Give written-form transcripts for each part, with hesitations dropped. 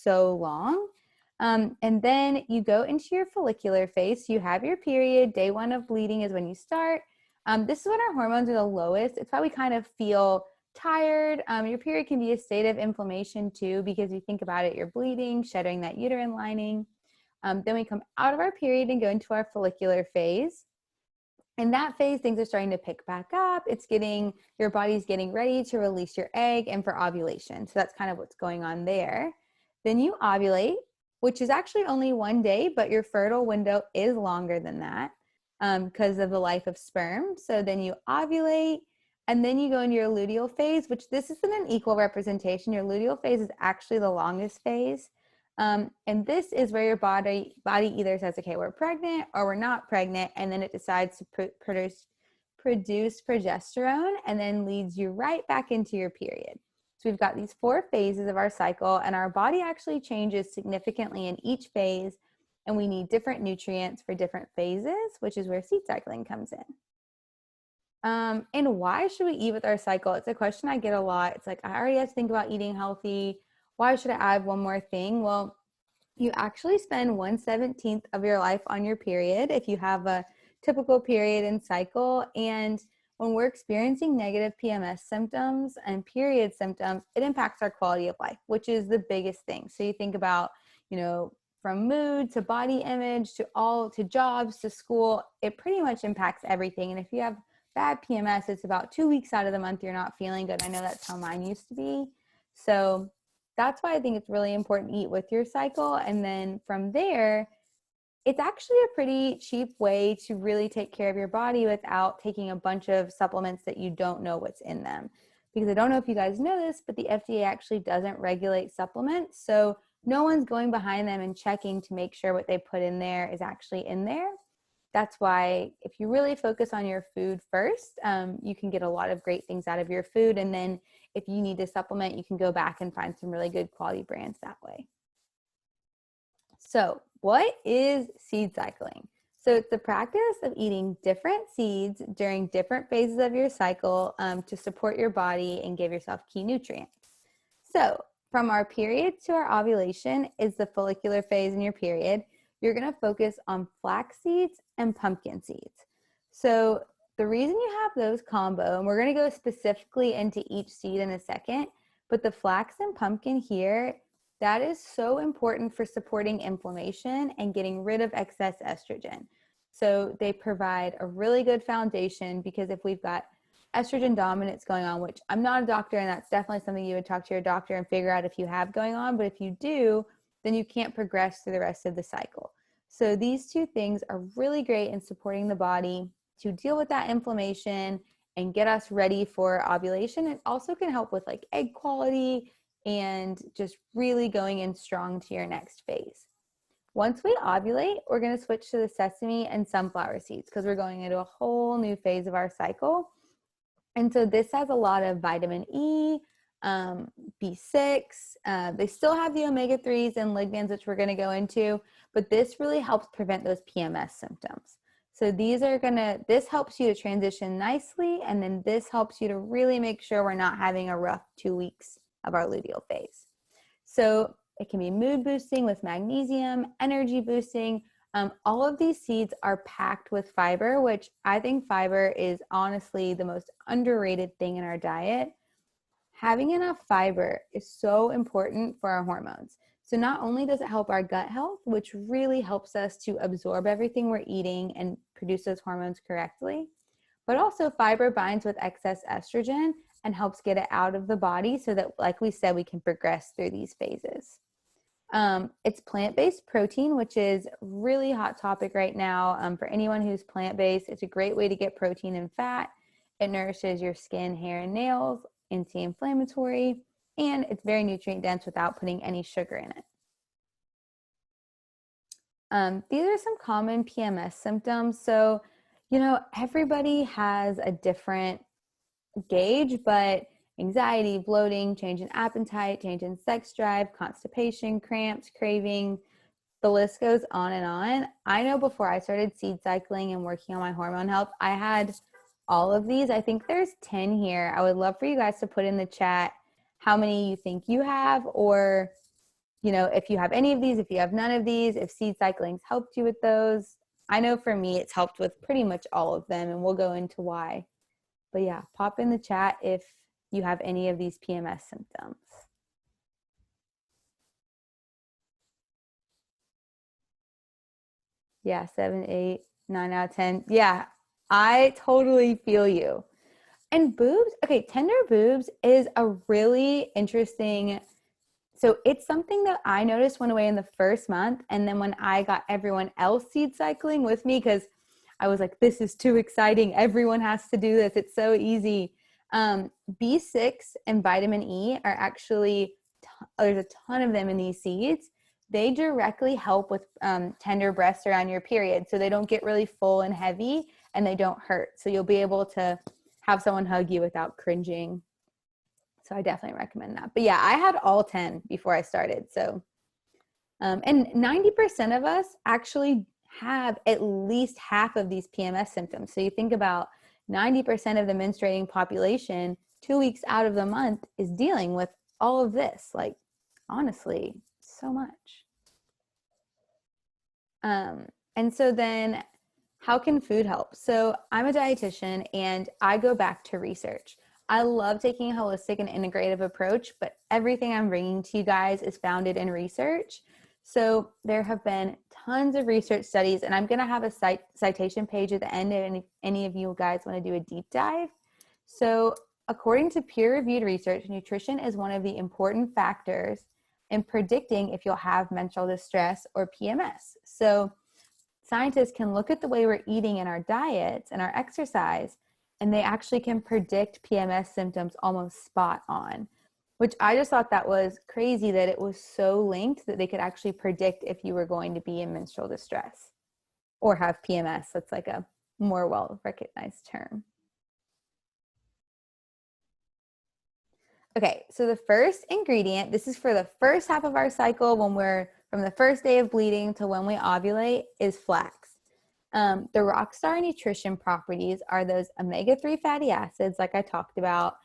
so long. And then you go into your follicular phase. So you have your period. Day 1 of bleeding is when you start. This is when our hormones are the lowest. It's why we kind of feel tired. Your period can be a state of inflammation too, because you think about it, you're bleeding, shedding that uterine lining. Then we come out of our period and go into our follicular phase. In that phase, things are starting to pick back up. Your body's getting ready to release your egg and for ovulation. So that's kind of what's going on there. Then you ovulate, which is actually only 1 day, but your fertile window is longer than that because of the life of sperm. So then you ovulate, and then you go into your luteal phase, which this isn't an equal representation. Your luteal phase is actually the longest phase. And this is where your body either says, okay, we're pregnant or we're not pregnant. And then it decides to produce progesterone and then leads you right back into your period. So we've got these 4 phases of our cycle, and our body actually changes significantly in each phase. And we need different nutrients for different phases, which is where seed cycling comes in. And why should we eat with our cycle? It's a question I get a lot. It's like, I already have to think about eating healthy. Why should I add one more thing? Well, you actually spend 1/17 of your life on your period if you have a typical period and cycle. And when we're experiencing negative PMS symptoms and period symptoms, it impacts our quality of life, which is the biggest thing. So you think about, from mood to body image to jobs to school, it pretty much impacts everything. And if you have bad PMS, it's about 2 weeks out of the month you're not feeling good. I know that's how mine used to be. So that's why I think it's really important to eat with your cycle. And then from there, it's actually a pretty cheap way to really take care of your body without taking a bunch of supplements that you don't know what's in them. Because I don't know if you guys know this, but the FDA actually doesn't regulate supplements. So no one's going behind them and checking to make sure what they put in there is actually in there. That's why if you really focus on your food first, you can get a lot of great things out of your food. And then if you need to supplement, you can go back and find some really good quality brands that way. So what is seed cycling? So it's the practice of eating different seeds during different phases of your cycle to support your body and give yourself key nutrients. So from our period to our ovulation is the follicular phase in your period. You're going to focus on flax seeds and pumpkin seeds. So the reason you have those combo, and we're going to go specifically into each seed in a second, but the flax and pumpkin here, that is so important for supporting inflammation and getting rid of excess estrogen. So they provide a really good foundation, because if we've got estrogen dominance going on, which I'm not a doctor, and that's definitely something you would talk to your doctor and figure out if you have going on, but if you do, then you can't progress through the rest of the cycle. So these 2 things are really great in supporting the body to deal with that inflammation and get us ready for ovulation. It also can help with like egg quality and just really going in strong to your next phase. Once we ovulate, we're going to switch to the sesame and sunflower seeds because we're going into a whole new phase of our cycle. And so this has a lot of vitamin E, B6. They still have the omega-3s and lignans, which we're going to go into, but this really helps prevent those PMS symptoms. So this helps you to transition nicely, and then this helps you to really make sure we're not having a rough 2 weeks of our luteal phase. So it can be mood boosting with magnesium, energy boosting. All of these seeds are packed with fiber, which I think fiber is honestly the most underrated thing in our diet. Having enough fiber is so important for our hormones. So not only does it help our gut health, which really helps us to absorb everything we're eating and produce those hormones correctly, but also fiber binds with excess estrogen and helps get it out of the body so that, like we said, we can progress through these phases. It's plant-based protein, which is really hot topic right now. For anyone who's plant-based, it's a great way to get protein and fat. It nourishes your skin, hair, and nails, anti-inflammatory, and it's very nutrient dense without putting any sugar in it. These are some common PMS symptoms. So, everybody has a different gauge, but anxiety, bloating, change in appetite, change in sex drive, constipation, cramps, craving, the list goes on and on. I know before I started seed cycling and working on my hormone health, I had all of these. I think there's 10 here. I would love for you guys to put in the chat how many you think you have, or if you have any of these, if you have none of these, if seed cycling's helped you with those. I know for me, it's helped with pretty much all of them, and we'll go into why. But yeah, pop in the chat if you have any of these PMS symptoms. Yeah, 7, 8, 9 out of 10. Yeah, I totally feel you. And boobs, okay, tender boobs is a really interesting. So it's something that I noticed went away in the first month. And then when I got everyone else seed cycling with me, because I was like, this is too exciting. Everyone has to do this. It's so easy. B6 and vitamin E are actually, there's a ton of them in these seeds. They directly help with tender breasts around your period. So they don't get really full and heavy and they don't hurt. So you'll be able to have someone hug you without cringing. So I definitely recommend that. But yeah, I had all 10 before I started. So, and 90% of us actually have at least half of these PMS symptoms. So you think about 90% of the menstruating population 2 weeks out of the month is dealing with all of this. Like, honestly, so much. And so then how can food help? So I'm a dietitian and I go back to research. I love taking a holistic and integrative approach, but everything I'm bringing to you guys is founded in research. So there have been tons of research studies, and I'm going to have a citation page at the end if any of you guys want to do a deep dive. So according to peer-reviewed research, nutrition is one of the important factors in predicting if you'll have menstrual distress or PMS. So scientists can look at the way we're eating in our diets and our exercise, and they actually can predict PMS symptoms almost spot on, which I just thought that was crazy that it was so linked that they could actually predict if you were going to be in menstrual distress or have PMS. That's like a more well-recognized term. Okay, so the first ingredient, this is for the first half of our cycle when we're from the first day of bleeding to when we ovulate, is flax. The rockstar nutrition properties are those omega-3 fatty acids, like I talked about.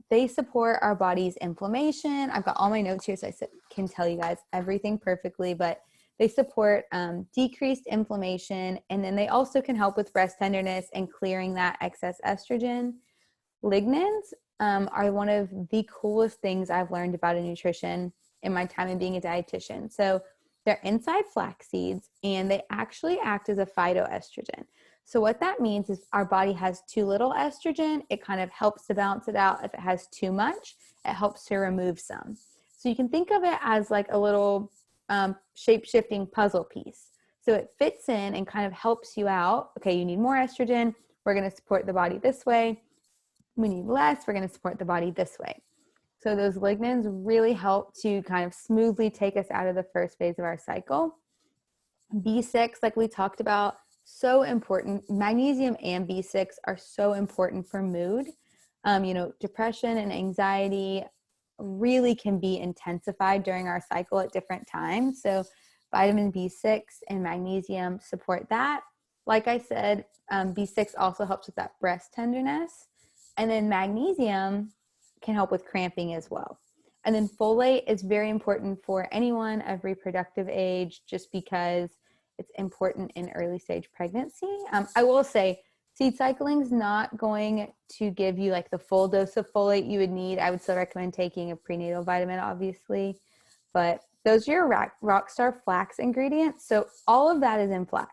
They support our body's inflammation. I've got all my notes here, so I can tell you guys everything perfectly, but they support decreased inflammation, and then they also can help with breast tenderness and clearing that excess estrogen. Lignans are one of the coolest things I've learned about in nutrition in my time of being a dietitian. So they're inside flax seeds, and they actually act as a phytoestrogen. So what that means is our body has too little estrogen, it kind of helps to balance it out. If it has too much, it helps to remove some. So you can think of it as like a little shape-shifting puzzle piece. So it fits in and kind of helps you out. Okay, you need more estrogen, we're going to support the body this way. We need less, we're going to support the body this way. So those lignans really help to kind of smoothly take us out of the first phase of our cycle. B6, like we talked about, so important. Magnesium and B6 are so important for mood. Depression and anxiety really can be intensified during our cycle at different times. So vitamin B6 and magnesium support that. Like I said, B6 also helps with that breast tenderness. And then magnesium can help with cramping as well. And then folate is very important for anyone of reproductive age, just because it's important in early stage pregnancy. I will say seed cycling is not going to give you like the full dose of folate you would need. I would still recommend taking a prenatal vitamin, obviously, but those are your rockstar flax ingredients. So all of that is in flax.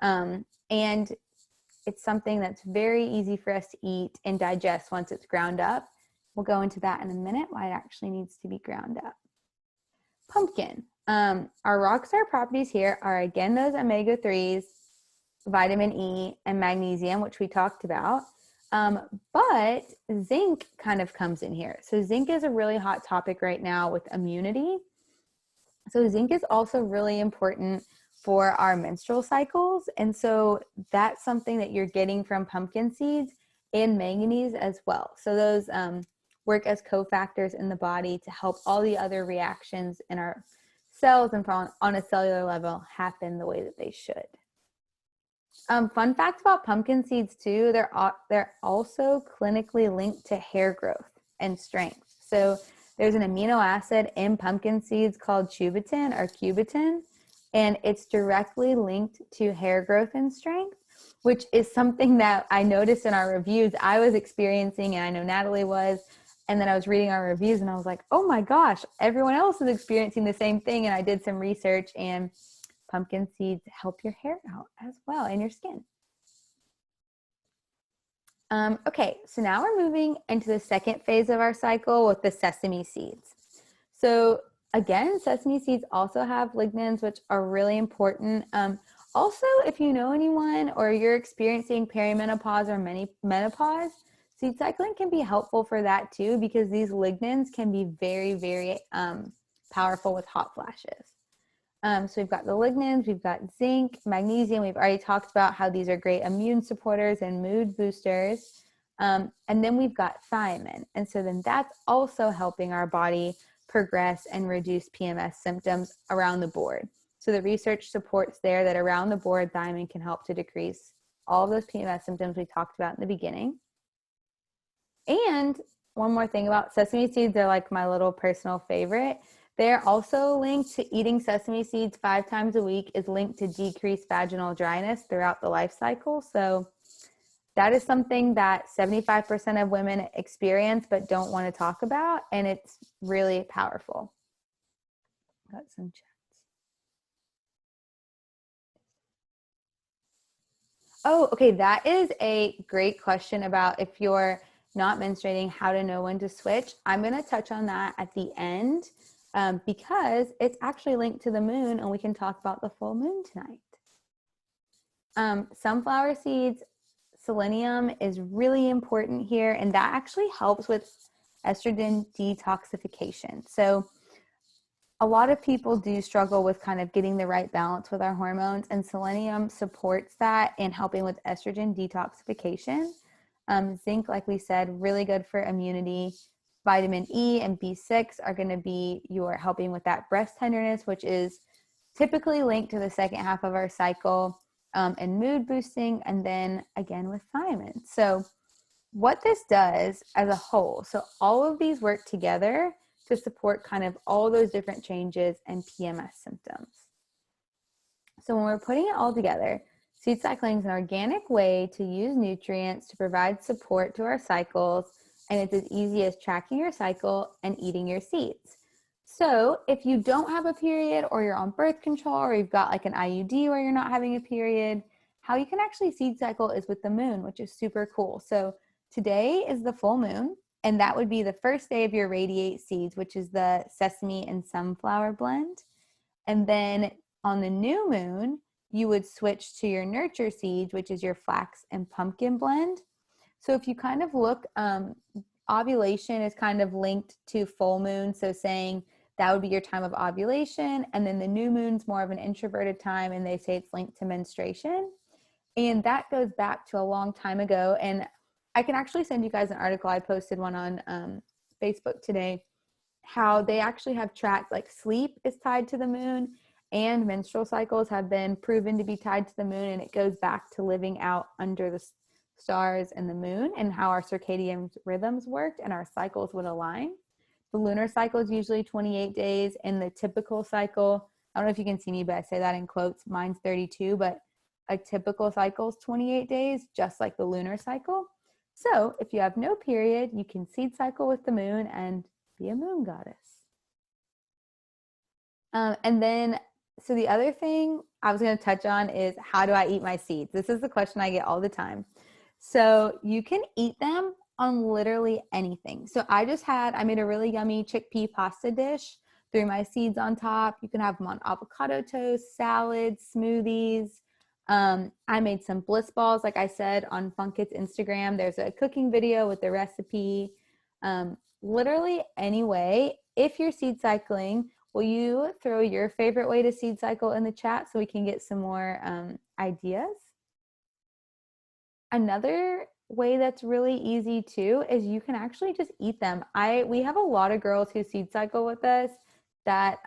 And it's something that's very easy for us to eat and digest once it's ground up. We'll go into that in a minute, why it actually needs to be ground up. Pumpkin. Our rockstar properties here are, again, those omega-3s, vitamin E, and magnesium, which we talked about. But zinc kind of comes in here. So zinc is a really hot topic right now with immunity. So zinc is also really important for our menstrual cycles. And so that's something that you're getting from pumpkin seeds, and manganese as well. So those work as cofactors in the body to help all the other reactions in our cells and on a cellular level happen the way that they should. Fun fact about pumpkin seeds too, they're also clinically linked to hair growth and strength. So There's an amino acid in pumpkin seeds called cubitin, and it's directly linked to hair growth and strength, which is something that I noticed in our reviews I was experiencing, and I know Natalie was. And then I was reading our reviews and I was like, oh my gosh, everyone else is experiencing the same thing. And I did some research, and pumpkin seeds help your hair out as well and your skin. Okay, so now we're moving into the second phase of our cycle with the sesame seeds. So again, sesame seeds also have lignans, which are really important. Also, if you know anyone or you're experiencing perimenopause or menopause, seed cycling can be helpful for that too, because these lignans can be very, very powerful with hot flashes. So we've got the lignans, we've got zinc, magnesium. We've already talked about how these are great immune supporters and mood boosters. And then we've got thiamine. And so then that's also helping our body progress and reduce PMS symptoms around the board. So the research supports there that around the board, thiamine can help to decrease all of those PMS symptoms we talked about in the beginning. And one more thing about sesame seeds, they're like my little personal favorite. They're also linked to eating sesame seeds 5 times a week is linked to decreased vaginal dryness throughout the life cycle. So that is something that 75% of women experience but don't want to talk about, and it's really powerful. Got some chats. Oh, okay. That is a great question about if you're not menstruating, how to know when to switch. I'm going to touch on that at the end because it's actually linked to the moon, and we can talk about the full moon tonight. Sunflower seeds, selenium is really important here, and that actually helps with estrogen detoxification. So a lot of people do struggle with kind of getting the right balance with our hormones, and selenium supports that in helping with estrogen detoxification. Zinc, like we said, really good for immunity. Vitamin E and B6 are going to be helping with that breast tenderness, which is typically linked to the second half of our cycle, and mood boosting, and then again with thiamine. So what this does as a whole, so all of these work together to support kind of all those different changes and PMS symptoms. So when we're putting it all together, seed cycling is an organic way to use nutrients to provide support to our cycles, and it's as easy as tracking your cycle and eating your seeds. So if you don't have a period, or you're on birth control, or you've got like an IUD where you're not having a period, how you can actually seed cycle is with the moon, which is super cool. So today is the full moon, and that would be the first day of your radiate seeds, which is the sesame and sunflower blend. And then on the new moon, you would switch to your nurture seeds, which is your flax and pumpkin blend. So if you kind of look, ovulation is kind of linked to full moon. So saying that would be your time of ovulation. And then the new moon's more of an introverted time, and they say it's linked to menstruation. And that goes back to a long time ago. And I can actually send you guys an article. I posted one on Facebook today, how they actually have tracked, like, sleep is tied to the moon, and menstrual cycles have been proven to be tied to the moon. And it goes back to living out under the stars and the moon, and how our circadian rhythms worked and our cycles would align. The lunar cycle is usually 28 days, and the typical cycle, I don't know if you can see me, but I say that in quotes, mine's 32, but a typical cycle is 28 days, just like the lunar cycle. So if you have no period, you can seed cycle with the moon and be a moon goddess. And then, so the other thing I was going to touch on is, how do I eat my seeds? This is the question I get all the time. So you can eat them on literally anything. So I made a really yummy chickpea pasta dish, threw my seeds on top. You can have them on avocado toast, salads, smoothies. I made some bliss balls, like I said, on Funkit's Instagram. There's a cooking video with the recipe. Literally any way. If you're seed cycling, will you throw your favorite way to seed cycle in the chat so we can get some more ideas? Another way that's really easy too is you can actually just eat them. We have a lot of girls who seed cycle with us that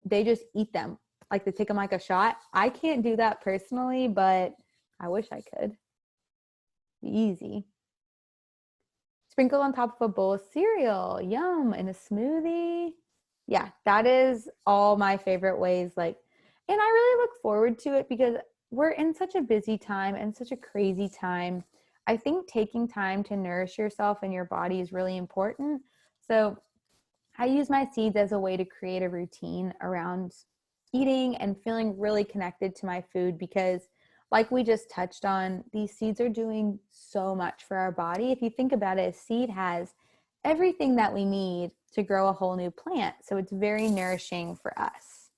they just eat them, like they take them like a shot. I can't do that personally, but I wish I could. Easy. sprinkled on top of a bowl of cereal. Yum. In a smoothie. Yeah, that is all my favorite ways. Like, and I really look forward to it because we're in such a busy time and such a crazy time. I think taking time to nourish yourself and your body is really important. So I use my seeds as a way to create a routine around eating and feeling really connected to my food because, like we just touched on, these seeds are doing so much for our body. If you think about it, a seed has everything that we need to grow a whole new plant. So it's very nourishing for us.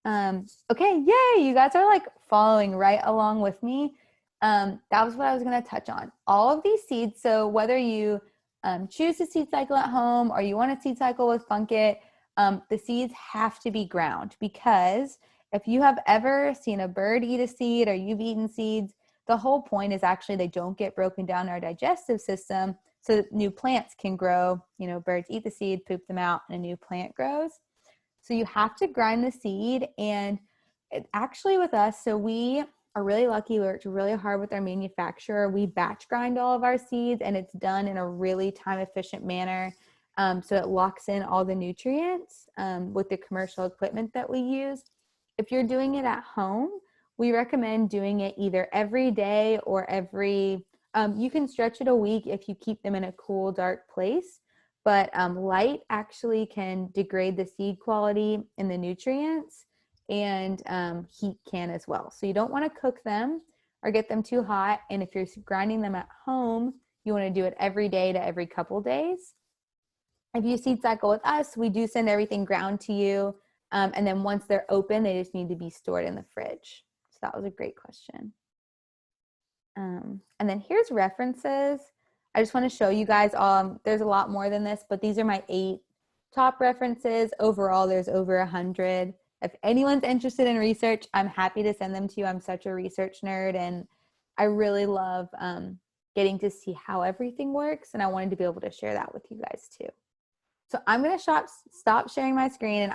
Okay, yay, you guys are like following right along with me. That was what I was going to touch on. All of these seeds, so whether you choose to seed cycle at home or you want to seed cycle with Funkit, the seeds have to be ground because if you have ever seen a bird eat a seed or you've eaten seeds, the whole point is actually they don't get broken down in our digestive system so that new plants can grow. You know, birds eat the seed, poop them out, and a new plant grows. So you have to grind the seed. And it, actually with us, so we are really lucky. We worked really hard with our manufacturer. We batch grind all of our seeds and it's done in a really time efficient manner. So it locks in all the nutrients with the commercial equipment that we use. If you're doing it at home, we recommend doing it either every day or you can stretch it a week if you keep them in a cool, dark place. But light actually can degrade the seed quality and the nutrients, and heat can as well. So you don't want to cook them or get them too hot. And if you're grinding them at home, you want to do it every day to every couple days. If you seed cycle with us, we do send everything ground to you. And then once they're open, they just need to be stored in the fridge. So that was a great question. And then here's references. I just want to show you guys, there's a lot more than this, but these are my 8 top references. Overall, there's over 100. If anyone's interested in research, I'm happy to send them to you. I'm such a research nerd and I really love getting to see how everything works. And I wanted to be able to share that with you guys too. So I'm going to stop sharing my screen and